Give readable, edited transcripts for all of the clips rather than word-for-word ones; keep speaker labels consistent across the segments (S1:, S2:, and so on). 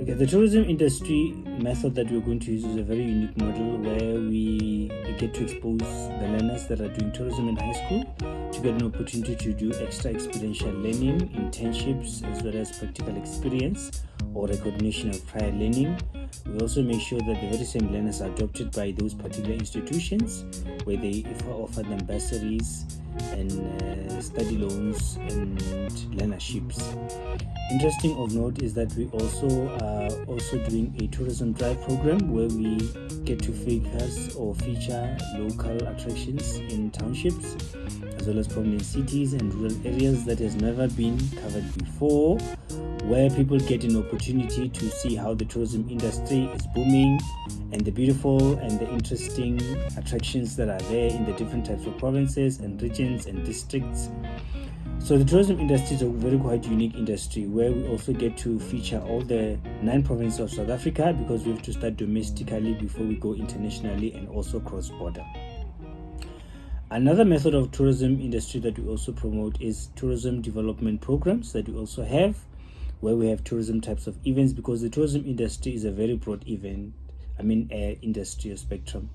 S1: Okay, the tourism industry method that we're going to use is a very unique model where we get to expose the learners that are doing tourism in high school to get an opportunity to do extra experiential learning, internships, as well as practical experience or recognition of prior learning. We also make sure that the very same learners are adopted by those particular institutions where they offer them bursaries and study loans and learnerships. Interesting of note is that we also are also doing a tourism drive program where we get to focus or feature local attractions in townships as well as prominent cities and rural areas that has never been covered before, where people get an opportunity to see how the tourism industry is booming and the beautiful and the interesting attractions that are there in the different types of provinces and regions and districts. So the tourism industry is a very quite unique industry where we also get to feature all the 9 provinces of South Africa, because we have to start domestically before we go internationally and also cross-border. Another method of tourism industry that we also promote is tourism development programs that we also have, where we have tourism types of events, because the tourism industry is a very broad industry or spectrum.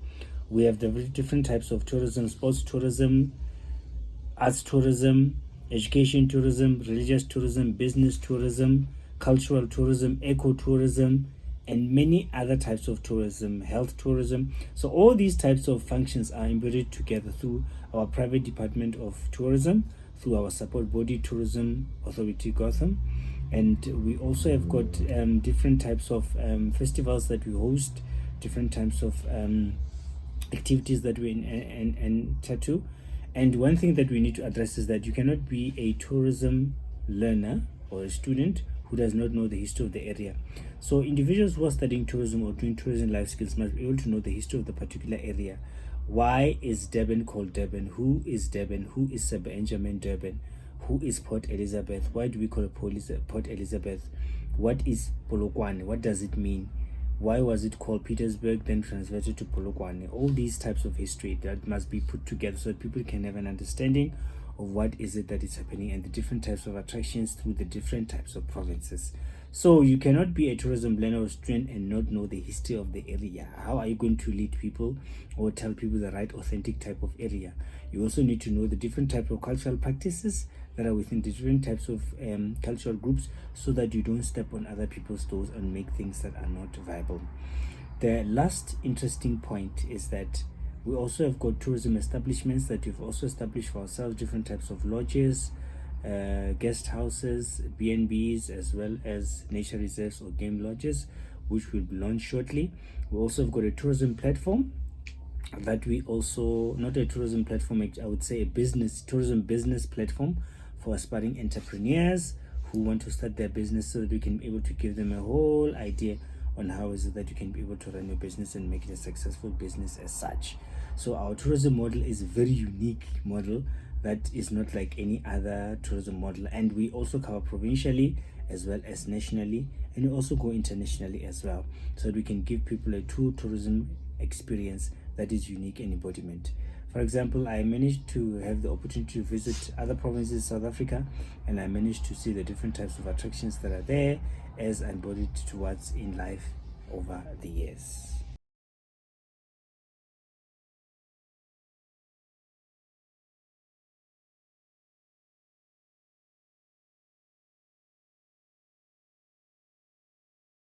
S1: We have the different types of tourism: sports tourism, arts tourism, education tourism, religious tourism, business tourism, cultural tourism, ecotourism, and many other types of tourism, health tourism. So all these types of functions are embedded together through our private department of tourism, through our support body, Tourism Authority Gotham. And we also have got different types of festivals that we host, different types of activities that we enter to. And one thing that we need to address is that you cannot be a tourism learner or a student who does not know the history of the area. So individuals who are studying tourism or doing tourism life skills must be able to know the history of the particular area. Why is Durban called Durban? Who is Durban? Who is Sir Benjamin Durban? Who is Port Elizabeth? Why do we call it Port Elizabeth? What is Polokwane? What does it mean? Why was it called Petersburg, then translated to Polokwane? All these types of history that must be put together so that people can have an understanding of what is it that is happening and the different types of attractions through the different types of provinces. So you cannot be a tourism learner or student and not know the history of the area. How are you going to lead people or tell people the right authentic type of area? You also need to know the different types of cultural practices that are within the different types of cultural groups, so that you don't step on other people's toes and make things that are not viable. The last interesting point is that we also have got tourism establishments that we've also established for ourselves, different types of lodges, guest houses, B&Bs, as well as nature reserves or game lodges, which will be launched shortly. We also have got a tourism platform that we also, not a tourism platform, I would say a tourism business platform for aspiring entrepreneurs who want to start their business, so that we can be able to give them a whole idea on how is it that you can be able to run your business and make it a successful business as such. So our tourism model is a very unique model that is not like any other tourism model, and we also cover provincially as well as nationally, and we also go internationally as well, so that we can give people a true tourism experience that is unique and embodiment. For example, I managed to have the opportunity to visit other provinces in South Africa, and I managed to see the different types of attractions that are there as embodied towards in life over the years.